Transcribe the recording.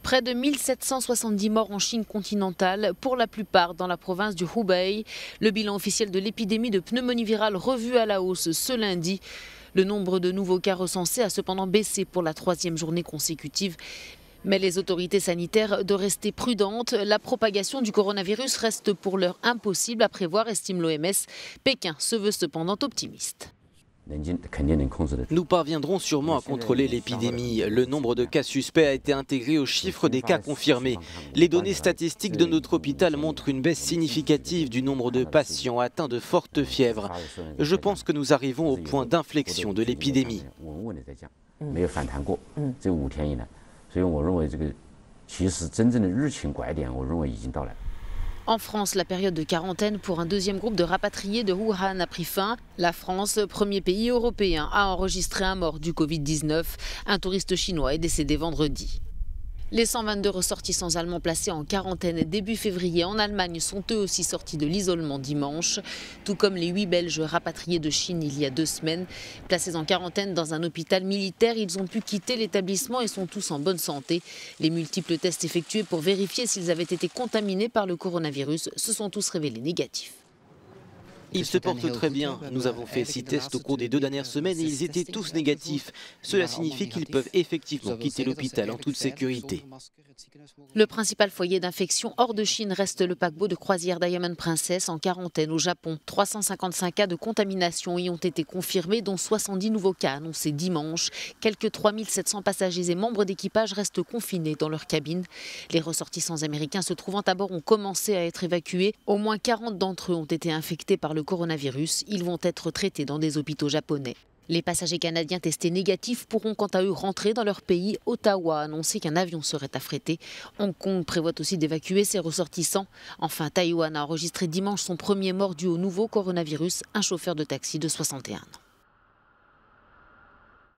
Près de 1770 morts en Chine continentale, pour la plupart dans la province du Hubei. Le bilan officiel de l'épidémie de pneumonie virale revu à la hausse ce lundi. Le nombre de nouveaux cas recensés a cependant baissé pour la troisième journée consécutive. Mais les autorités sanitaires doivent rester prudentes. La propagation du coronavirus reste pour l'heure impossible à prévoir, estime l'OMS. Pékin se veut cependant optimiste. Nous parviendrons sûrement à contrôler l'épidémie. Le nombre de cas suspects a été intégré au chiffre des cas confirmés. Les données statistiques de notre hôpital montrent une baisse significative du nombre de patients atteints de fortes fièvres. Je pense que nous arrivons au point d'inflexion de l'épidémie. En France, la période de quarantaine pour un deuxième groupe de rapatriés de Wuhan a pris fin. La France, premier pays européen, a enregistré un mort du Covid-19. Un touriste chinois est décédé vendredi. Les 122 ressortissants allemands placés en quarantaine début février en Allemagne sont eux aussi sortis de l'isolement dimanche, tout comme les 8 Belges rapatriés de Chine il y a 2 semaines. Placés en quarantaine dans un hôpital militaire, ils ont pu quitter l'établissement et sont tous en bonne santé. Les multiples tests effectués pour vérifier s'ils avaient été contaminés par le coronavirus se sont tous révélés négatifs. Ils se portent très bien. Nous avons fait 6 tests au cours des 2 dernières semaines et ils étaient tous négatifs. Cela signifie qu'ils peuvent effectivement quitter l'hôpital en toute sécurité. Le principal foyer d'infection hors de Chine reste le paquebot de croisière Diamond Princess en quarantaine au Japon. 355 cas de contamination y ont été confirmés, dont 70 nouveaux cas annoncés dimanche. Quelques 3700 passagers et membres d'équipage restent confinés dans leur cabine. Les ressortissants américains se trouvant à bord ont commencé à être évacués. Au moins 40 d'entre eux ont été infectés par le coronavirus. Ils vont être traités dans des hôpitaux japonais. Les passagers canadiens testés négatifs pourront quant à eux rentrer dans leur pays. Ottawa a annoncé qu'un avion serait affrété. Hong Kong prévoit aussi d'évacuer ses ressortissants. Enfin, Taïwan a enregistré dimanche son premier mort dû au nouveau coronavirus, un chauffeur de taxi de 61 ans.